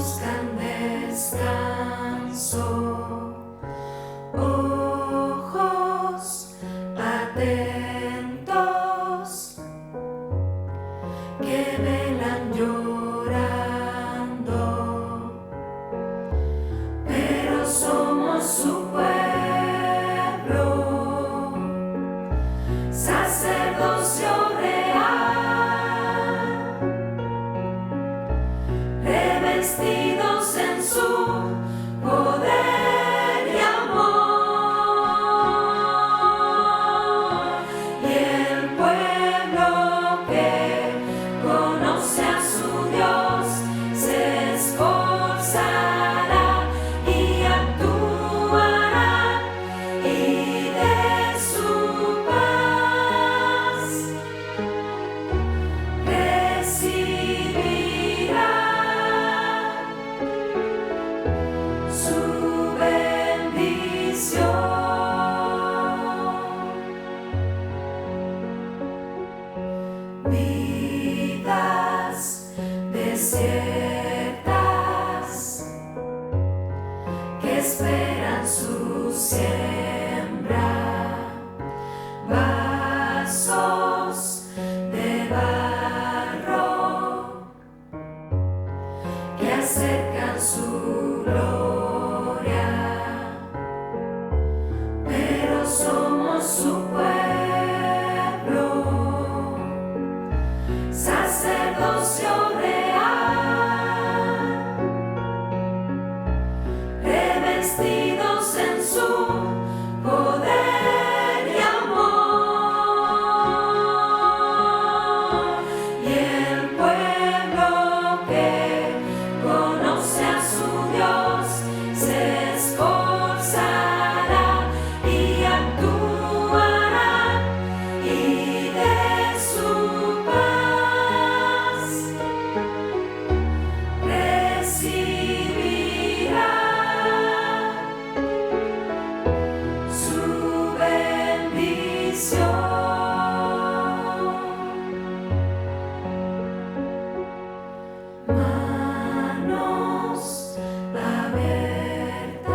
buscan descanso, ojos atentos que velan llorando, pero somos su pueblo, sacerdocio real, revestidos en su poder y amor, y el pueblo que conoce a su Dios se esforzará y actuará, y de su paz recibirá su bendición. Vidas desiertas que esperan su siembra, vasos de barro que acercan su gloria, pero somos su pueblo, sacerdocio real, revestidos en su poder y amor, y el pueblo que conoce a su Dios se esforzará y actuará, y de su paz recibirá su bendición. Manos abiertas.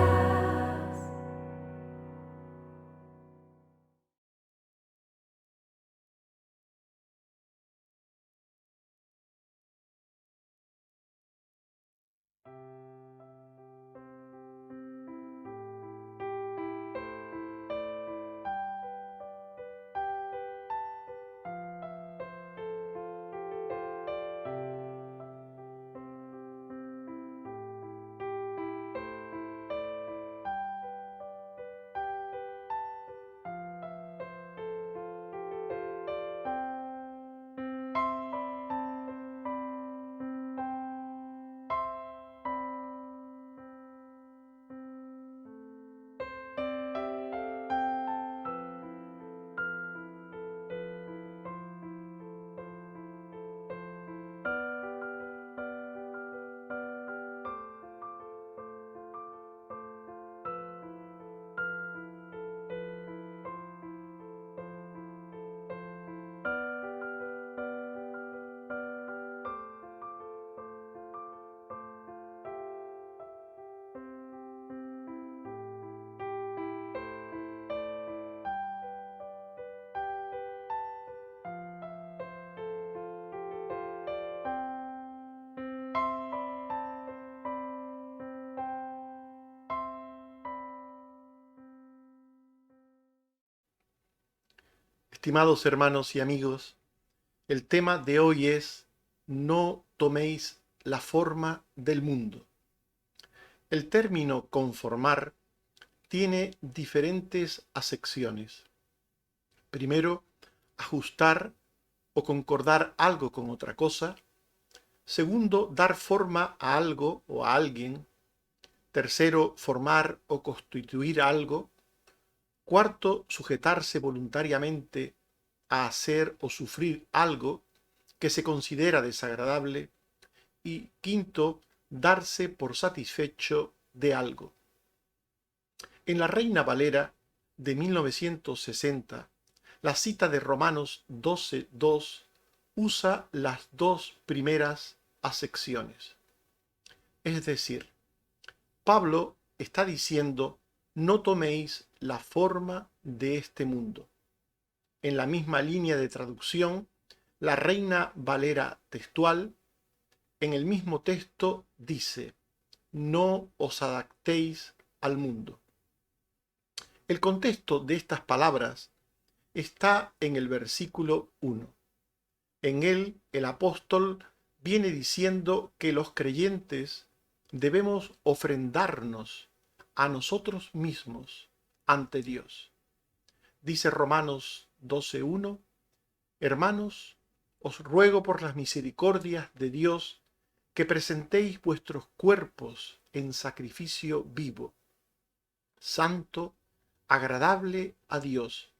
Estimados hermanos y amigos, el tema de hoy es no toméis la forma del mundo. El término conformar tiene diferentes acepciones. Primero, ajustar o concordar algo con otra cosa. Segundo, dar forma a algo o a alguien. Tercero, formar o constituir algo. Cuarto, sujetarse voluntariamente a hacer o sufrir algo que se considera desagradable. Y quinto, darse por satisfecho de algo. En la Reina Valera de 1960, la cita de Romanos 12:2 usa las dos primeras acepciones. Es decir, Pablo está diciendo, no toméis la forma de este mundo. En la misma línea de traducción, la Reina Valera textual, en el mismo texto dice, no os adaptéis al mundo. El contexto de estas palabras está en el versículo 1. En él el apóstol viene diciendo que los creyentes debemos ofrendarnos a nosotros mismos ante Dios. Dice Romanos 12:1, hermanos, os ruego por las misericordias de Dios que presentéis vuestros cuerpos en sacrificio vivo, santo, agradable a Dios,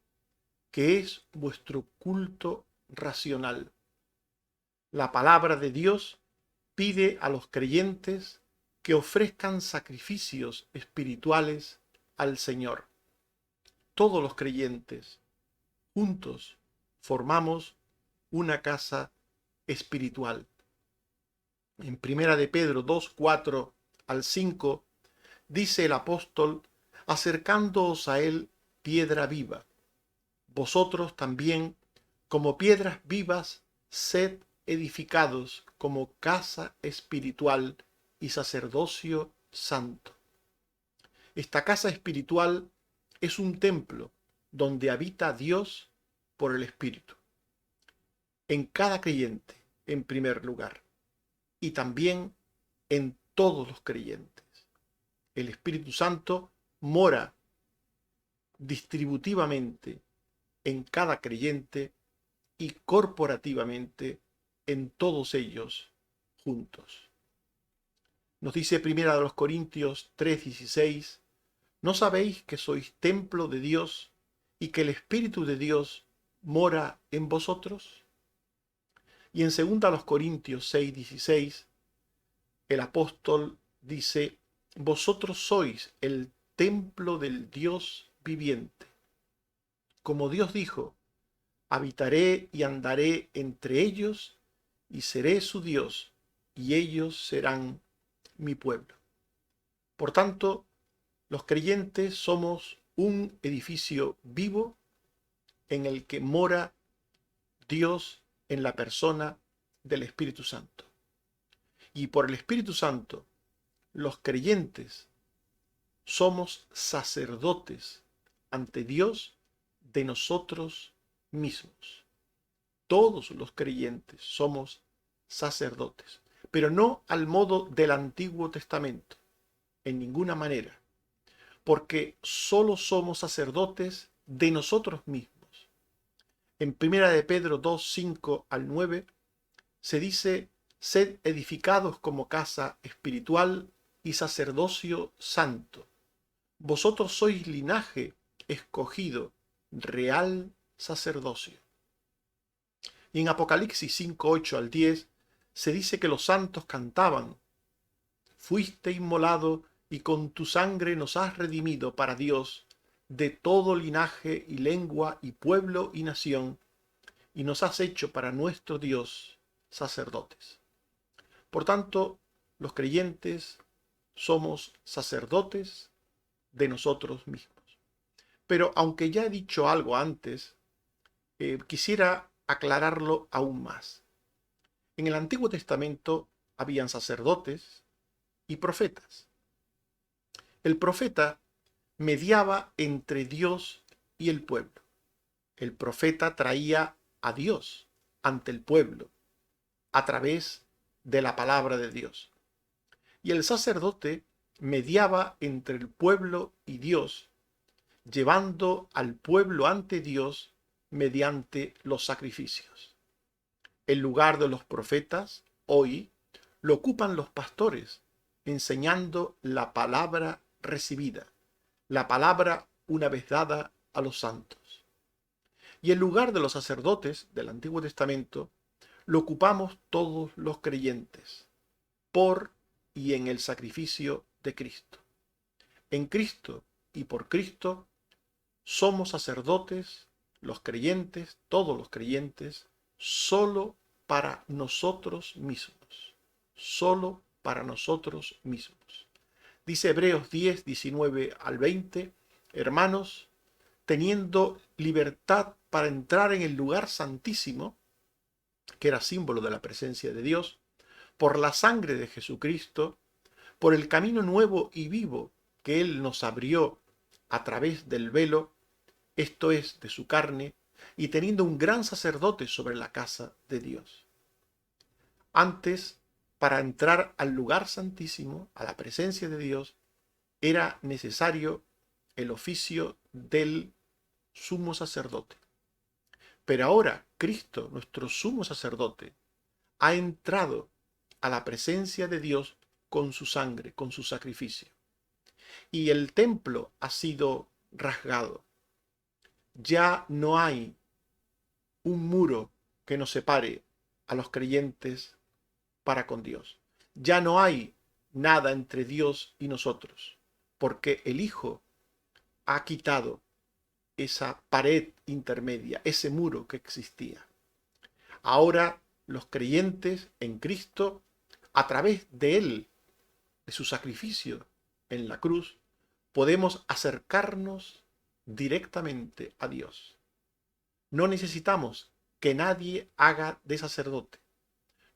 que es vuestro culto racional. La palabra de Dios pide a los creyentes que ofrezcan sacrificios espirituales al Señor. Todos los creyentes, juntos, formamos una casa espiritual. En 1 de Pedro 2, 4 al 5, dice el apóstol, acercándoos a él piedra viva. Vosotros también, como piedras vivas, sed edificados como casa espiritual y sacerdocio santo. Esta casa espiritual es un templo donde habita Dios por el Espíritu. En cada creyente, en primer lugar, y también en todos los creyentes. El Espíritu Santo mora distributivamente en cada creyente y corporativamente en todos ellos juntos. Nos dice 1 Corintios 3:16, ¿no sabéis que sois templo de Dios y que el Espíritu de Dios mora en vosotros? Y en 2 Corintios 6:16, el apóstol dice, vosotros sois el templo del Dios viviente. Como Dios dijo, habitaré y andaré entre ellos y seré su Dios y ellos serán mi pueblo. Por tanto, los creyentes somos un edificio vivo en el que mora Dios en la persona del Espíritu Santo. Y por el Espíritu Santo, los creyentes somos sacerdotes ante Dios de nosotros mismos. Todos los creyentes somos sacerdotes, pero no al modo del Antiguo Testamento, en ninguna manera, porque solo somos sacerdotes de nosotros mismos. En 1 de Pedro 2, 5 al 9, se dice, sed edificados como casa espiritual y sacerdocio santo. Vosotros sois linaje escogido, real sacerdocio. Y en Apocalipsis 5, 8 al 10, se dice que los santos cantaban, fuiste inmolado y con tu sangre nos has redimido para Dios de todo linaje y lengua y pueblo y nación, y nos has hecho para nuestro Dios sacerdotes. Por tanto, los creyentes somos sacerdotes de nosotros mismos. Pero aunque ya he dicho algo antes, quisiera aclararlo aún más. En el Antiguo Testamento habían sacerdotes y profetas. El profeta mediaba entre Dios y el pueblo. El profeta traía a Dios ante el pueblo a través de la palabra de Dios. Y el sacerdote mediaba entre el pueblo y Dios, llevando al pueblo ante Dios mediante los sacrificios. El lugar de los profetas, hoy, lo ocupan los pastores, enseñando la palabra recibida, la palabra una vez dada a los santos. Y el lugar de los sacerdotes del Antiguo Testamento lo ocupamos todos los creyentes, por y en el sacrificio de Cristo. En Cristo y por Cristo somos sacerdotes, los creyentes, todos los creyentes, solo para nosotros mismos, solo para nosotros mismos. Dice Hebreos 10, 19 al 20, hermanos, teniendo libertad para entrar en el lugar santísimo, que era símbolo de la presencia de Dios, por la sangre de Jesucristo, por el camino nuevo y vivo que Él nos abrió a través del velo, esto es, de su carne, y teniendo un gran sacerdote sobre la casa de Dios. Antes, para entrar al lugar santísimo, a la presencia de Dios, era necesario el oficio del sumo sacerdote. Pero ahora Cristo, nuestro sumo sacerdote, ha entrado a la presencia de Dios con su sangre, con su sacrificio. Y el templo ha sido rasgado. Ya no hay un muro que nos separe a los creyentes para con Dios. Ya no hay nada entre Dios y nosotros, porque el Hijo ha quitado esa pared intermedia, ese muro que existía. Ahora los creyentes en Cristo, a través de Él, de su sacrificio en la cruz, podemos acercarnos directamente a Dios. No necesitamos que nadie haga de sacerdote.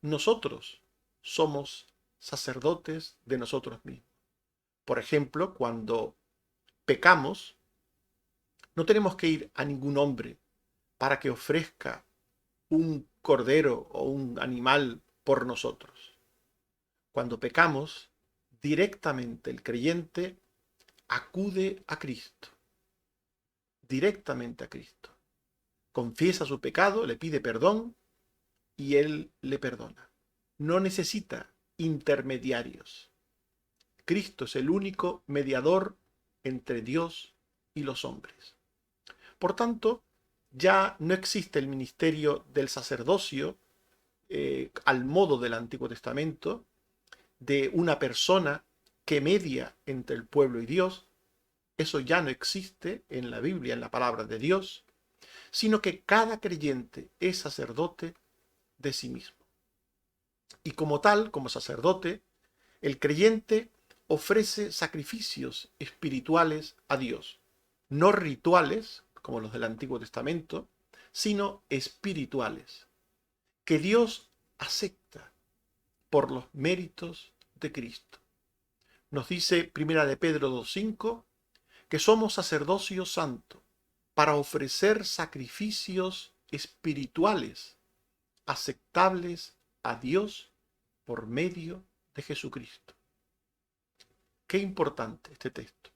Nosotros somos sacerdotes de nosotros mismos. Por ejemplo, cuando pecamos, no tenemos que ir a ningún hombre para que ofrezca un cordero o un animal por nosotros. Cuando pecamos, directamente el creyente acude a Cristo, directamente a Cristo. Confiesa su pecado, le pide perdón y Él le perdona. No necesita intermediarios. Cristo es el único mediador entre Dios y los hombres. Por tanto, ya no existe el ministerio del sacerdocio al modo del Antiguo Testamento, de una persona que media entre el pueblo y Dios. Eso ya no existe en la Biblia, en la palabra de Dios, sino que cada creyente es sacerdote de sí mismo. Y como tal, como sacerdote, el creyente ofrece sacrificios espirituales a Dios, no rituales, como los del Antiguo Testamento, sino espirituales, que Dios acepta por los méritos de Cristo. Nos dice Primera de Pedro 2:5 que somos sacerdocio santo para ofrecer sacrificios espirituales aceptables a Dios por medio de Jesucristo. Qué importante este texto.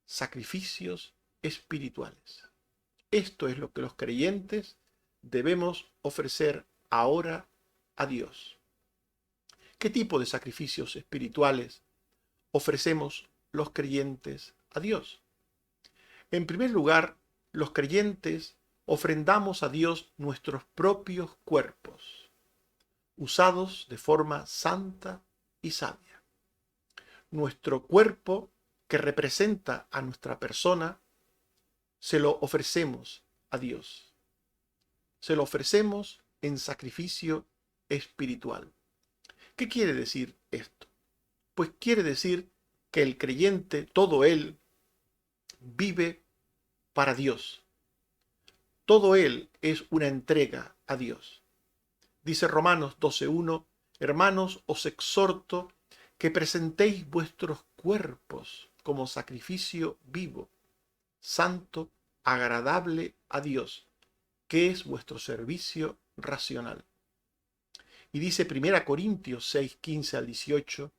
Sacrificios espirituales. Esto es lo que los creyentes debemos ofrecer ahora a Dios. ¿Qué tipo de sacrificios espirituales ofrecemos los creyentes a Dios? En primer lugar, los creyentes ofrendamos a Dios nuestros propios cuerpos, usados de forma santa y sabia. Nuestro cuerpo, que representa a nuestra persona, se lo ofrecemos a Dios. Se lo ofrecemos en sacrificio espiritual. ¿Qué quiere decir esto? Pues quiere decir que el creyente, todo él, vive para Dios. Todo él es una entrega a Dios. Dice Romanos 12:1, hermanos, os exhorto que presentéis vuestros cuerpos como sacrificio vivo, santo, agradable a Dios, que es vuestro servicio racional. Y dice 1 Corintios 6:15 al 18,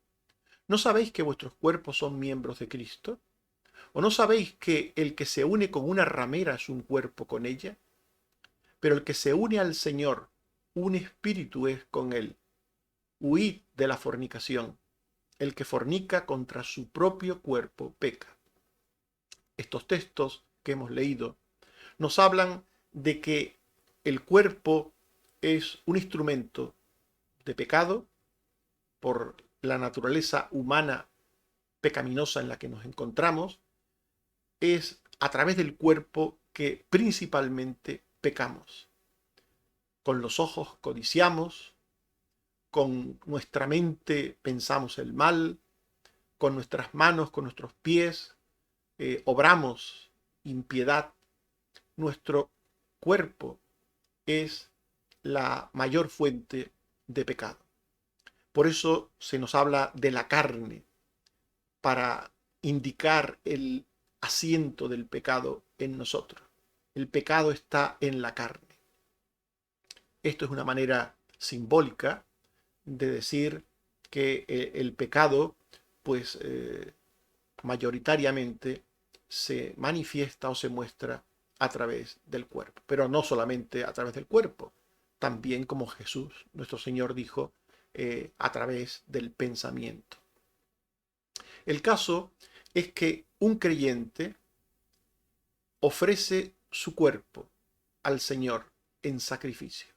¿no sabéis que vuestros cuerpos son miembros de Cristo? ¿O no sabéis que el que se une con una ramera es un cuerpo con ella? Pero el que se une al Señor, un espíritu es con él. Huid de la fornicación. El que fornica contra su propio cuerpo peca. Estos textos que hemos leído nos hablan de que el cuerpo es un instrumento de pecado por la naturaleza humana pecaminosa en la que nos encontramos. Es a través del cuerpo que principalmente pecamos. Con los ojos codiciamos, con nuestra mente pensamos el mal, con nuestras manos, con nuestros pies, obramos impiedad. Nuestro cuerpo es la mayor fuente de pecado. Por eso se nos habla de la carne, para indicar el asiento del pecado en nosotros. El pecado está en la carne. Esto es una manera simbólica de decir que el pecado, pues mayoritariamente se manifiesta o se muestra a través del cuerpo, pero no solamente a través del cuerpo, también como Jesús, nuestro Señor, dijo, a través del pensamiento. El caso es que un creyente ofrece su cuerpo al Señor en sacrificio.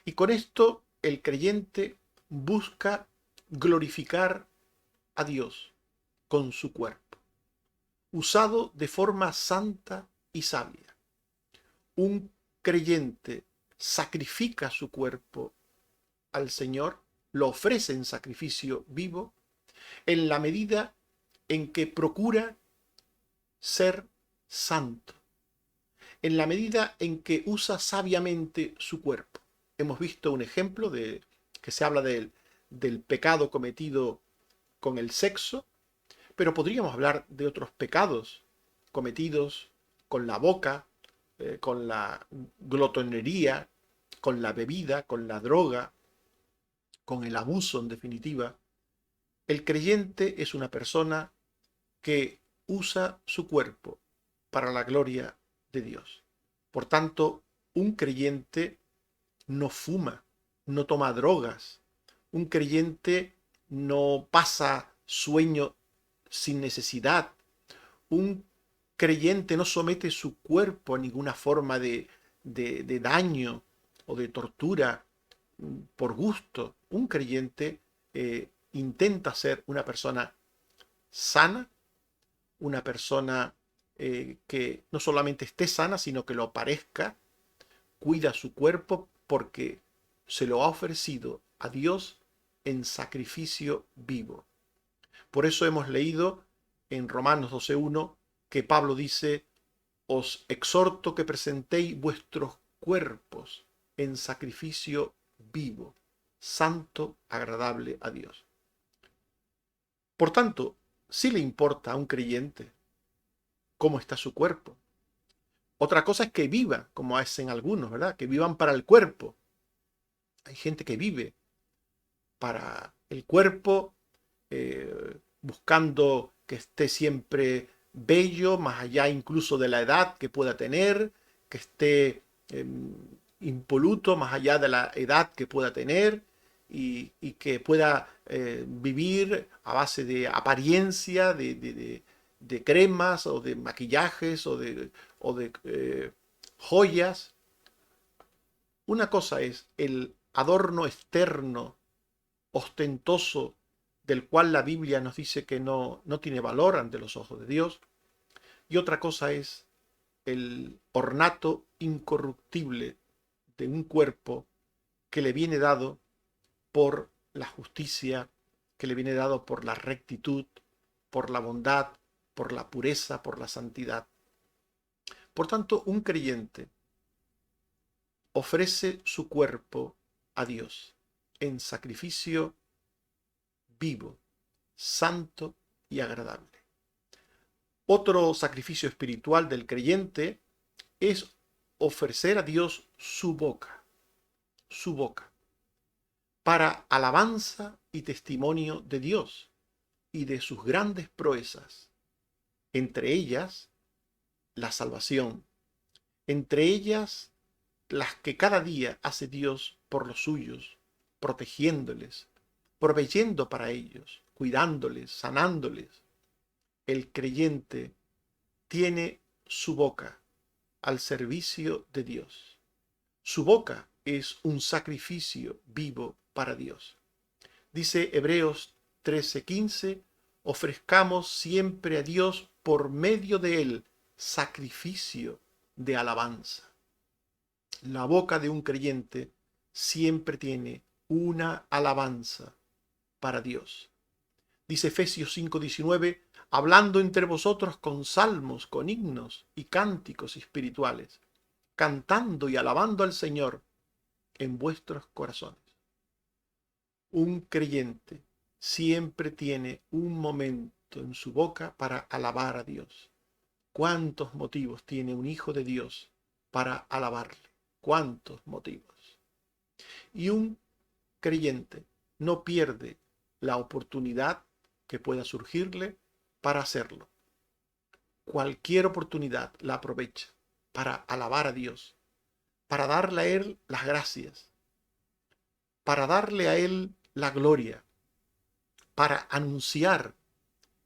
Y con esto el creyente busca glorificar a Dios con su cuerpo, usado de forma santa y sabia. Un creyente sacrifica su cuerpo al Señor, lo ofrece en sacrificio vivo, en la medida en que procura ser santo, en la medida en que usa sabiamente su cuerpo. Hemos visto un ejemplo de que se habla del pecado cometido con el sexo, pero podríamos hablar de otros pecados cometidos con la boca, con la glotonería, con la bebida, con la droga, con el abuso en definitiva. El creyente es una persona que usa su cuerpo para la gloria de Dios. Por tanto, un creyente no fuma, no toma drogas. Un creyente no pasa sueño sin necesidad. Un creyente no somete su cuerpo a ninguna forma de daño o de tortura por gusto. Un creyente intenta ser una persona sana, una persona que no solamente esté sana, sino que lo parezca, cuida su cuerpo porque se lo ha ofrecido a Dios en sacrificio vivo. Por eso hemos leído en Romanos 12:1 que Pablo dice: os exhorto que presentéis vuestros cuerpos en sacrificio vivo, santo, agradable a Dios. Por tanto, sí le importa a un creyente cómo está su cuerpo. Otra cosa es que viva, como hacen algunos, ¿verdad? Que vivan para el cuerpo. Hay gente que vive para el cuerpo, buscando que esté siempre bello, más allá incluso de la edad que pueda tener, que esté impoluto, más allá de la edad que pueda tener, y que pueda vivir a base de apariencia, de cremas o de maquillajes o de joyas. Una cosa es el adorno externo, ostentoso, del cual la Biblia nos dice que no tiene valor ante los ojos de Dios. Y otra cosa es el ornato incorruptible de un cuerpo que le viene dado por la justicia, que le viene dado por la rectitud, por la bondad, por la pureza, por la santidad. Por tanto, un creyente ofrece su cuerpo a Dios en sacrificio vivo, santo y agradable. Otro sacrificio espiritual del creyente es ofrecer a Dios su boca, para alabanza y testimonio de Dios y de sus grandes proezas, entre ellas la salvación, entre ellas las que cada día hace Dios por los suyos, protegiéndoles, proveyendo para ellos, cuidándoles, sanándoles. El creyente tiene su boca al servicio de Dios. Su boca es un sacrificio vivo para Dios. Dice Hebreos 13:15, ofrezcamos siempre a Dios por medio de él sacrificio de alabanza. La boca de un creyente siempre tiene una alabanza para Dios. Dice Efesios 5:19, hablando entre vosotros con salmos, con himnos y cánticos espirituales, cantando y alabando al Señor en vuestros corazones. Un creyente siempre tiene un momento en su boca para alabar a Dios. ¿Cuántos motivos tiene un hijo de Dios para alabarle? ¿Cuántos motivos? Y un creyente no pierde la oportunidad que pueda surgirle para hacerlo. Cualquier oportunidad la aprovecha para alabar a Dios, para darle a Él las gracias, para darle a Él la gloria, para anunciar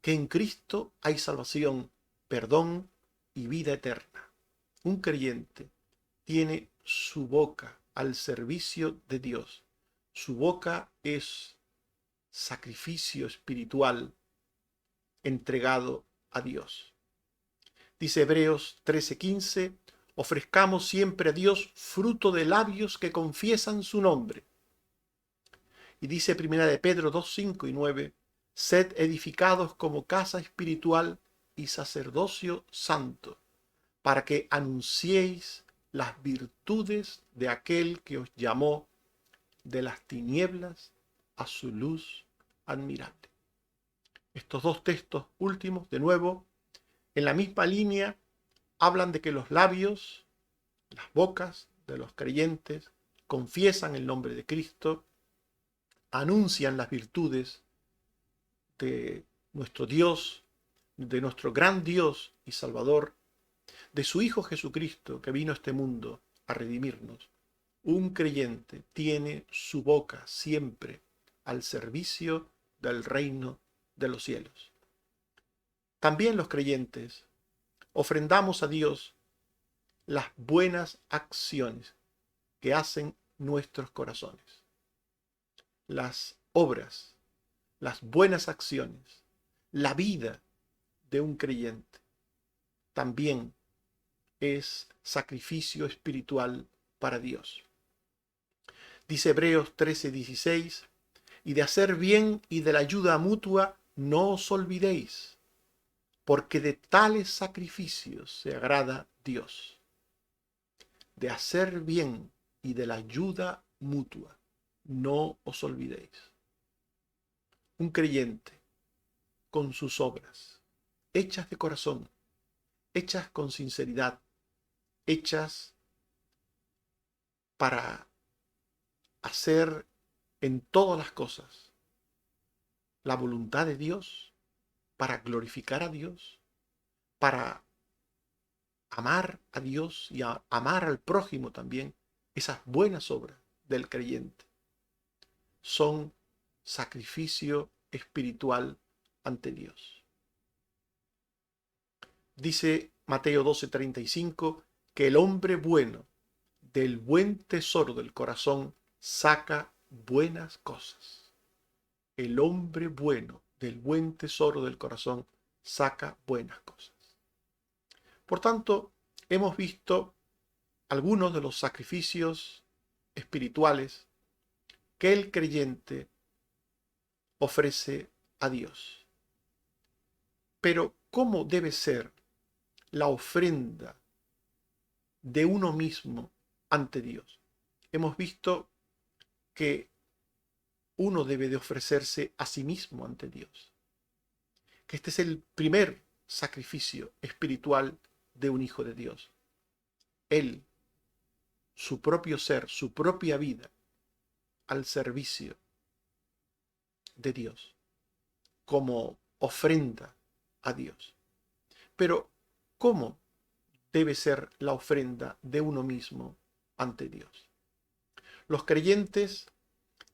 que en Cristo hay salvación, perdón y vida eterna. Un creyente tiene su boca al servicio de Dios. Su boca es sacrificio espiritual entregado a Dios. Dice Hebreos 13:15, ofrezcamos siempre a Dios fruto de labios que confiesan su nombre. Y dice Primera de Pedro 2:5 y 9, sed edificados como casa espiritual y sacerdocio santo, para que anunciéis las virtudes de aquel que os llamó de las tinieblas a su luz admirable. Estos dos textos últimos, de nuevo, en la misma línea, hablan de que los labios, las bocas de los creyentes, confiesan el nombre de Cristo, anuncian las virtudes de nuestro Dios, de nuestro gran Dios y Salvador, de su Hijo Jesucristo que vino a este mundo a redimirnos. Un creyente tiene su boca siempre al servicio del reino de los cielos. También los creyentes ofrendamos a Dios las buenas acciones que hacen nuestros corazones. Las obras, las buenas acciones, la vida de un creyente también es sacrificio espiritual para Dios. Dice Hebreos 13:16, y de hacer bien y de la ayuda mutua no os olvidéis, porque de tales sacrificios se agrada Dios. De hacer bien y de la ayuda mutua no os olvidéis. Un creyente con sus obras, hechas de corazón, hechas con sinceridad, hechas para hacer en todas las cosas la voluntad de Dios, para glorificar a Dios, para amar a Dios y amar al prójimo también. Esas buenas obras del creyente son sacrificio espiritual ante Dios. Dice Mateo 12:35 que el hombre bueno del buen tesoro del corazón saca buenas cosas. El hombre bueno del buen tesoro del corazón saca buenas cosas. Por tanto, hemos visto algunos de los sacrificios espirituales que el creyente ofrece a Dios. Pero, ¿cómo debe ser la ofrenda de uno mismo ante Dios? Hemos visto que uno debe de ofrecerse a sí mismo ante Dios. Que este es el primer sacrificio espiritual de un hijo de Dios. Él, su propio ser, su propia vida, al servicio de Dios, como ofrenda a Dios. Pero, ¿cómo debe ser la ofrenda de uno mismo ante Dios? Los creyentes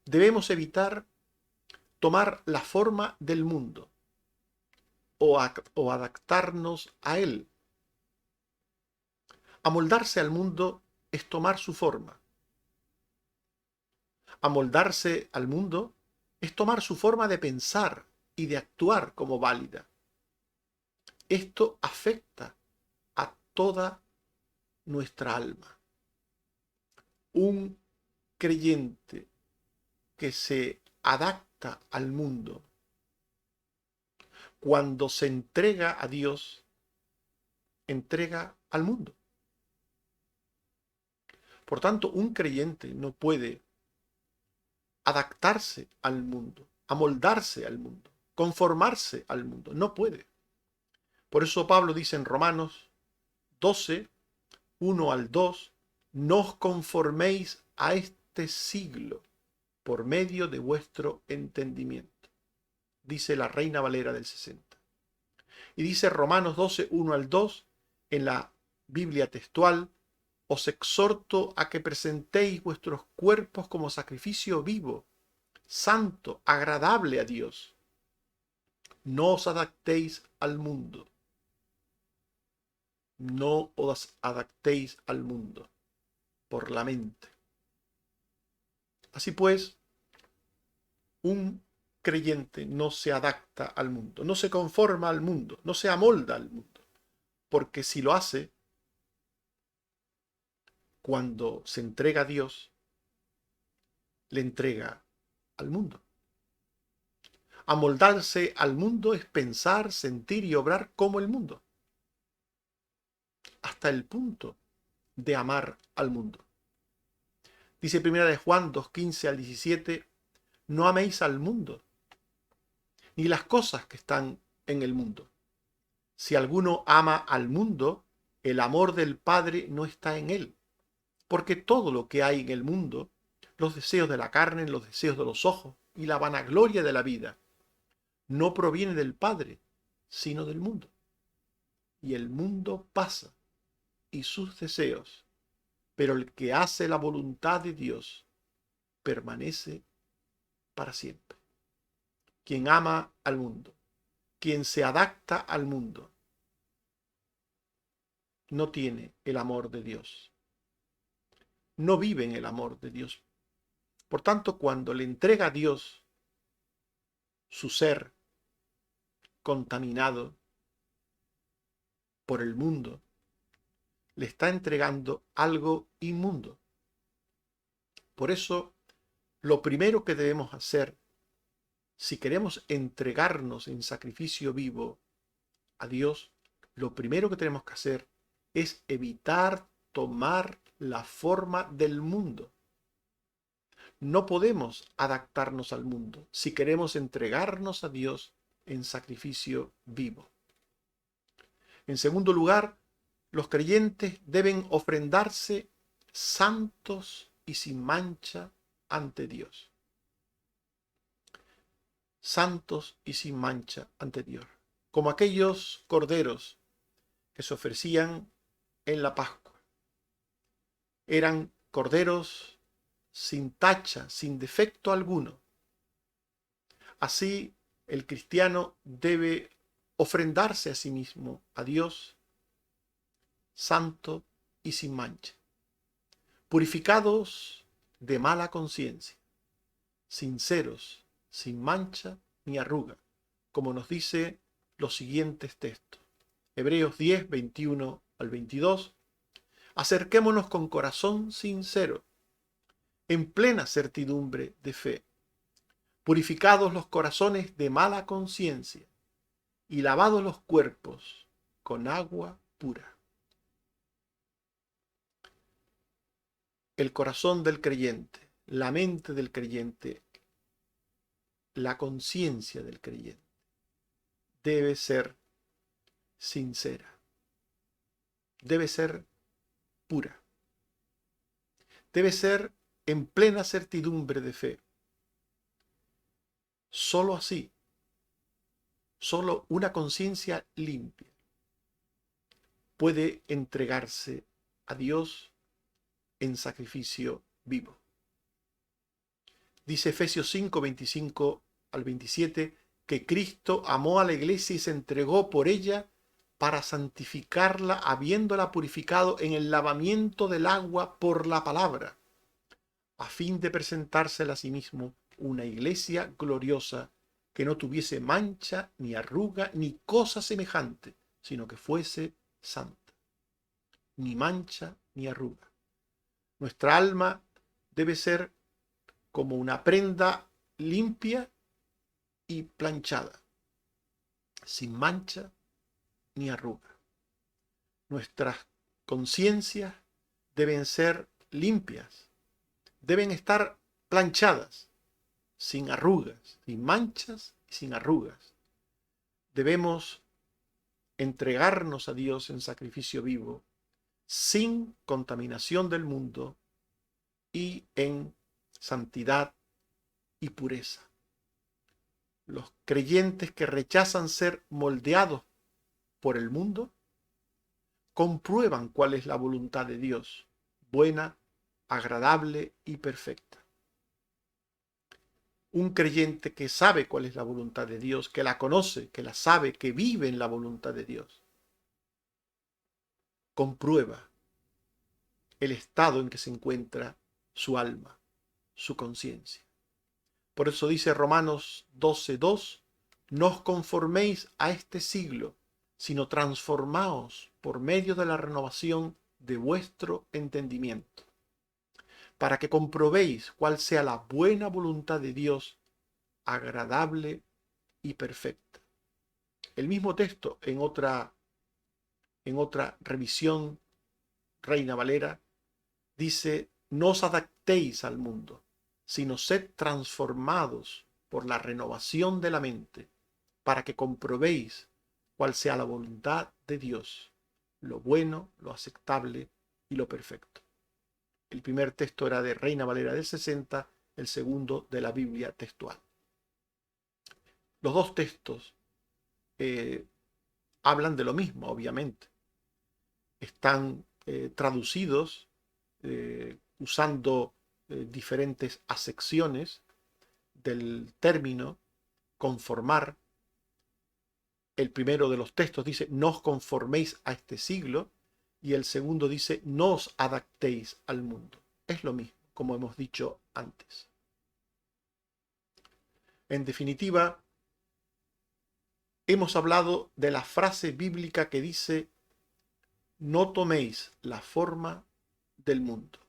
debemos evitar tomar la forma del mundo o adaptarnos a él. Amoldarse al mundo es tomar su forma. Amoldarse al mundo es tomar su forma de pensar y de actuar como válida. Esto afecta a toda nuestra alma. Un creyente que se adapta al mundo, cuando se entrega a Dios, entrega al mundo. Por tanto, un creyente no puede adaptarse al mundo, amoldarse al mundo, conformarse al mundo. No puede. Por eso Pablo dice en Romanos 12, 1 al 2, no os conforméis a este siglo por medio de vuestro entendimiento. Dice la Reina Valera del 60. Y dice Romanos 12, 1 al 2, en la Biblia textual, os exhorto a que presentéis vuestros cuerpos como sacrificio vivo, santo, agradable a Dios. No os adaptéis al mundo. No os adaptéis al mundo por la mente. Así pues, un creyente no se adapta al mundo, no se conforma al mundo, no se amolda al mundo, porque si lo hace, cuando se entrega a Dios, le entrega al mundo. Amoldarse al mundo es pensar, sentir y obrar como el mundo, hasta el punto de amar al mundo. Dice 1 de Juan 2:15 al 17, no améis al mundo, ni las cosas que están en el mundo. Si alguno ama al mundo, el amor del Padre no está en él. Porque todo lo que hay en el mundo, los deseos de la carne, los deseos de los ojos y la vanagloria de la vida, no proviene del Padre, sino del mundo. Y el mundo pasa, y sus deseos, pero el que hace la voluntad de Dios permanece para siempre. Quien ama al mundo, quien se adapta al mundo, no tiene el amor de Dios. No vive en el amor de Dios. Por tanto, cuando le entrega a Dios su ser contaminado por el mundo, le está entregando algo inmundo. Por eso, lo primero que debemos hacer, si queremos entregarnos en sacrificio vivo a Dios, lo primero que tenemos que hacer es evitar tomar la forma del mundo. No podemos adaptarnos al mundo si queremos entregarnos a Dios en sacrificio vivo. En segundo lugar, los creyentes deben ofrendarse santos y sin mancha ante Dios. Santos y sin mancha ante Dios. Como aquellos corderos que se ofrecían en la Pascua. Eran corderos sin tacha, sin defecto alguno. Así, el cristiano debe ofrendarse a sí mismo, a Dios, santo y sin mancha, purificados de mala conciencia, sinceros, sin mancha ni arruga, como nos dice los siguientes textos. Hebreos 10, 21 al 22. Acerquémonos con corazón sincero, en plena certidumbre de fe, purificados los corazones de mala conciencia y lavados los cuerpos con agua pura. El corazón del creyente, la mente del creyente, la conciencia del creyente debe ser sincera, debe ser pura, debe ser en plena certidumbre de fe. Solo así, solo una conciencia limpia puede entregarse a Dios en sacrificio vivo. Dice Efesios 5, 25 al 27, que Cristo amó a la iglesia y se entregó por ella para santificarla, habiéndola purificado en el lavamiento del agua por la palabra, a fin de presentársela a sí mismo una iglesia gloriosa, que no tuviese mancha, ni arruga, ni cosa semejante, sino que fuese santa. Ni mancha, ni arruga. Nuestra alma debe ser como una prenda limpia y planchada, sin mancha ni arruga. Nuestras conciencias deben ser limpias, deben estar planchadas, sin arrugas, sin manchas y sin arrugas. Debemos entregarnos a Dios en sacrificio vivo, sin contaminación del mundo y en santidad y pureza. Los creyentes que rechazan ser moldeados por el mundo comprueban cuál es la voluntad de Dios, buena, agradable y perfecta. Un creyente que sabe cuál es la voluntad de Dios, que la conoce, que la sabe, que vive en la voluntad de Dios, comprueba el estado en que se encuentra su alma, su conciencia. Por eso dice Romanos 12:2, no os conforméis a este siglo, sino transformaos por medio de la renovación de vuestro entendimiento, para que comprobéis cuál sea la buena voluntad de Dios, agradable y perfecta. El mismo texto en otra revisión, Reina Valera, dice, no os adaptéis al mundo, sino sed transformados por la renovación de la mente, para que comprobéis cuál sea la voluntad de Dios, lo bueno, lo aceptable y lo perfecto. El primer texto era de Reina Valera del 60, el segundo de la Biblia textual. Los dos textos hablan de lo mismo, obviamente. Están traducidos usando diferentes acepciones del término conformar. El primero de los textos dice, no os conforméis a este siglo, y el segundo dice, no os adaptéis al mundo. Es lo mismo, como hemos dicho antes. En definitiva, hemos hablado de la frase bíblica que dice, no toméis la forma del mundo.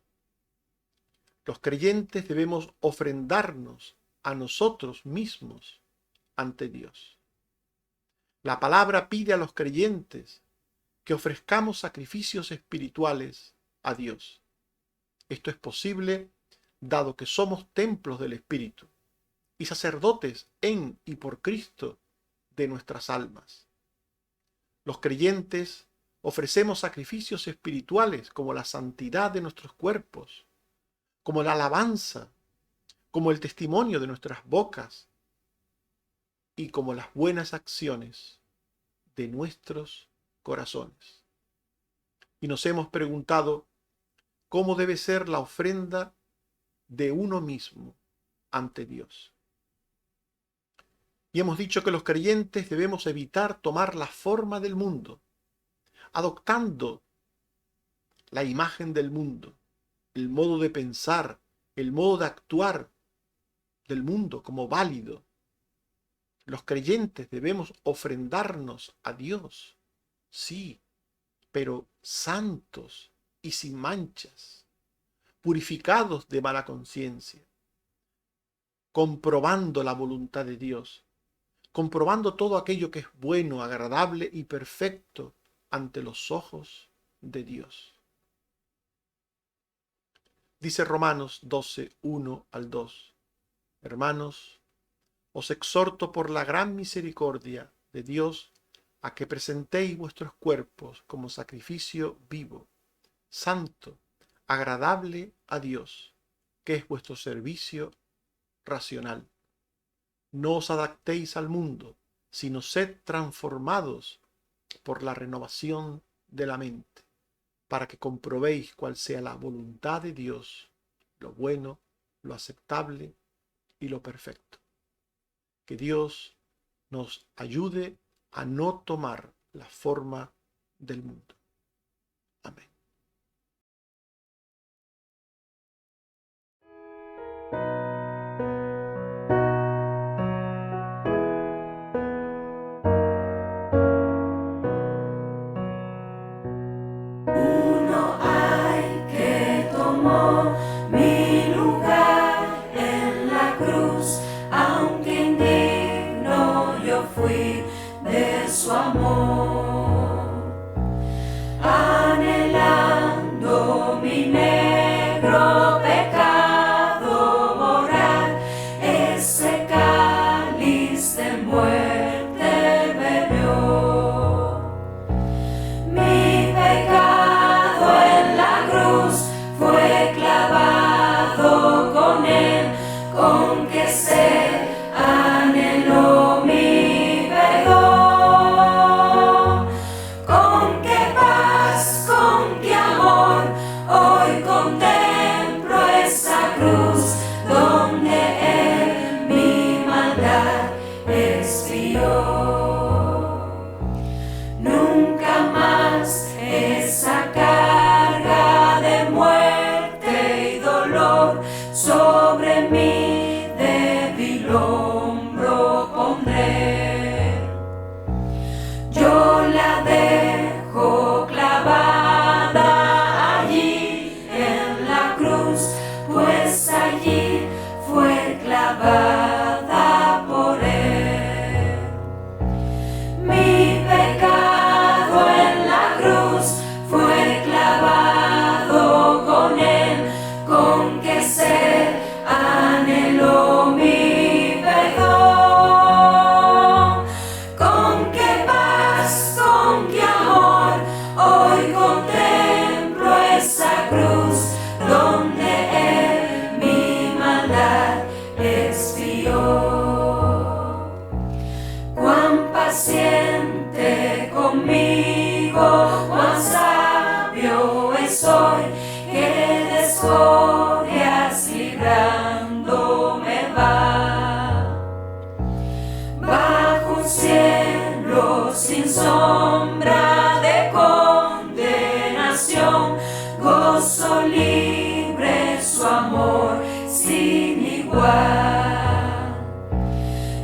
Los creyentes debemos ofrendarnos a nosotros mismos ante Dios. La palabra pide a los creyentes que ofrezcamos sacrificios espirituales a Dios. Esto es posible dado que somos templos del Espíritu y sacerdotes en y por Cristo de nuestras almas. Los creyentes ofrecemos sacrificios espirituales como la santidad de nuestros cuerpos, como la alabanza, como el testimonio de nuestras bocas y como las buenas acciones de nuestros corazones. Y nos hemos preguntado cómo debe ser la ofrenda de uno mismo ante Dios. Y hemos dicho que los creyentes debemos evitar tomar la forma del mundo, adoptando la imagen del mundo, el modo de pensar, el modo de actuar del mundo como válido. Los creyentes debemos ofrendarnos a Dios, sí, pero santos y sin manchas, purificados de mala conciencia, comprobando la voluntad de Dios, comprobando todo aquello que es bueno, agradable y perfecto ante los ojos de Dios. Dice Romanos 12:1-2, hermanos, os exhorto por la gran misericordia de Dios a que presentéis vuestros cuerpos como sacrificio vivo, santo, agradable a Dios, que es vuestro servicio racional. No os adaptéis al mundo, sino sed transformados por la renovación de la mente, para que comprobéis cuál sea la voluntad de Dios, lo bueno, lo aceptable y lo perfecto. Que Dios nos ayude a no tomar la forma del mundo. Amén. Uno hay que tomó mi lugar en su amor, anhelando mi negro pecado borrar, ese cáliz de muerte bebió. Mi pecado en la cruz fue clavado con él, con que se anheló mi perdón. Con qué paz, con qué amor, hoy contemplo esa cruz donde él mi maldad expió. Nunca más esa carga de muerte y dolor sobre mi débil hombro pondré. Yo la dejo clavada allí en la cruz, pues allí fue clavada por él. Mi pecado en la cruz fue clavado con él, con que se anheló mi perdón. Con qué paz, con qué amor, hoy contemplo esa cruz donde él mi maldad expió. Cuán paciente conmigo, cuán sabio es hoy, que de escorias librándome va. Bajo un cielo sin sombra de condenación, gozo libre su amor sin igual.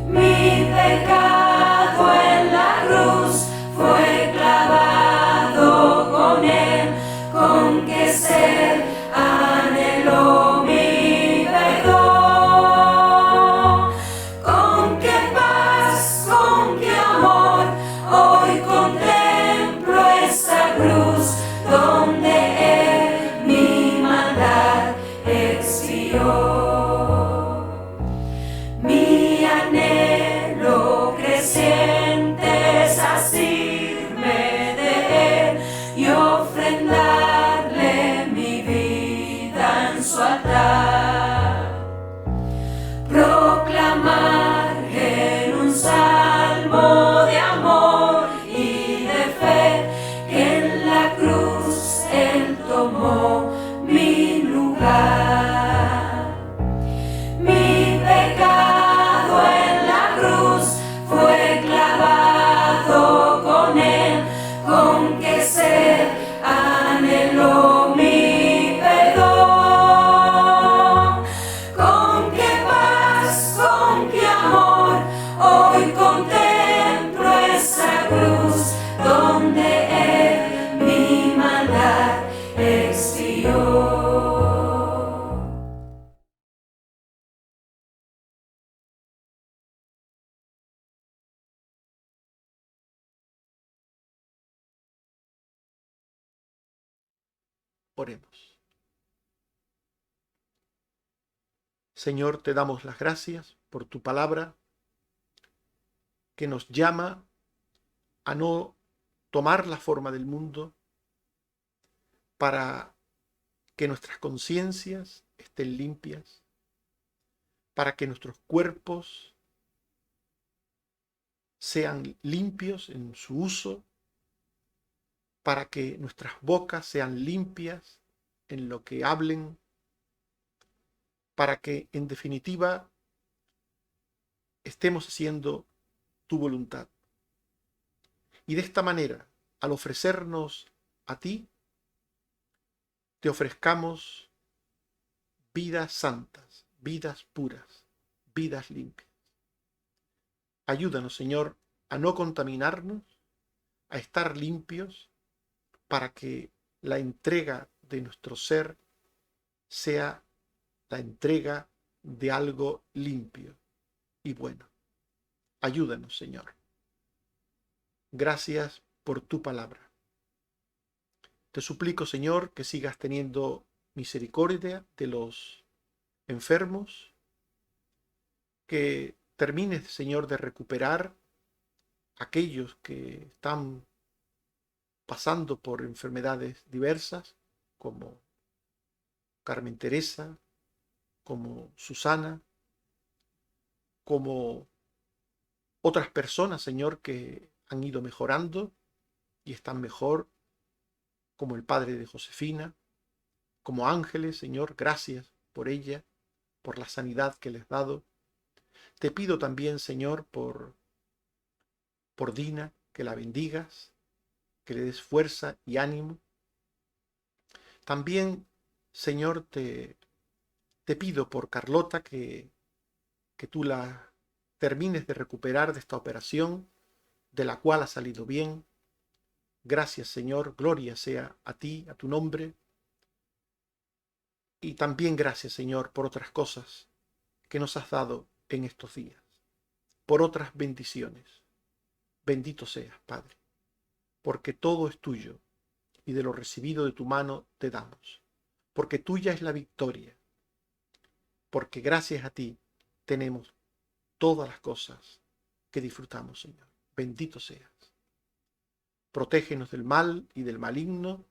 Mi pecado en la cruz fue clavado con él, con que se anheló mi perdón. Con qué paz, con qué amor, hoy contemplo esa cruz donde él mi maldad expió. Mi anhelo creciente es asirme de él y ofrendarle mi vida en su altar. Proclamar en un salmo de amor y de fe que en la cruz él tomó mi lugar. Mi pecado en la cruz fue clavado con él, con que se anheló mi perdón. Con qué paz, con qué amor, hoy contemplo esa cruz donde él mi maldad expió. Oremos. Señor, te damos las gracias por tu palabra que nos llama a no tomar la forma del mundo para que nuestras conciencias estén limpias, para que nuestros cuerpos sean limpios en su uso, para que nuestras bocas sean limpias en lo que hablen, para que en definitiva estemos haciendo tu voluntad. Y de esta manera, al ofrecernos a ti, te ofrezcamos vidas santas, vidas puras, vidas limpias. Ayúdanos, Señor, a no contaminarnos, a estar limpios, para que la entrega de nuestro ser sea la entrega de algo limpio y bueno. Ayúdanos, Señor. Gracias por tu palabra. Te suplico, Señor, que sigas teniendo misericordia de los enfermos, que termines, Señor, de recuperar aquellos que están pasando por enfermedades diversas, como Carmen Teresa, como Susana, como otras personas, Señor, que han ido mejorando y están mejor, como el padre de Josefina, como Ángeles, Señor, gracias por ella, por la sanidad que les has dado. Te pido también, Señor, por Dina, que la bendigas, que le des fuerza y ánimo. También, Señor, te pido por Carlota que tú la termines de recuperar de esta operación, de la cual ha salido bien. Gracias, Señor, gloria sea a ti, a tu nombre. Y también gracias, Señor, por otras cosas que nos has dado en estos días, por otras bendiciones. Bendito seas, Padre, porque todo es tuyo y de lo recibido de tu mano te damos, porque tuya es la victoria, porque gracias a ti tenemos todas las cosas que disfrutamos, Señor. Bendito seas. Protégenos del mal y del maligno.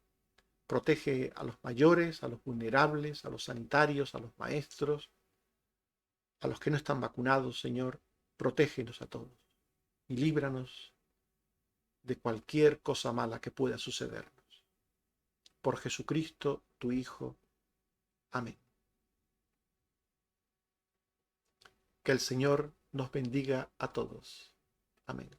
Protege a los mayores, a los vulnerables, a los sanitarios, a los maestros, a los que no están vacunados, Señor. Protégenos a todos y líbranos de cualquier cosa mala que pueda sucedernos. Por Jesucristo, tu Hijo. Amén. Que el Señor nos bendiga a todos. Amén.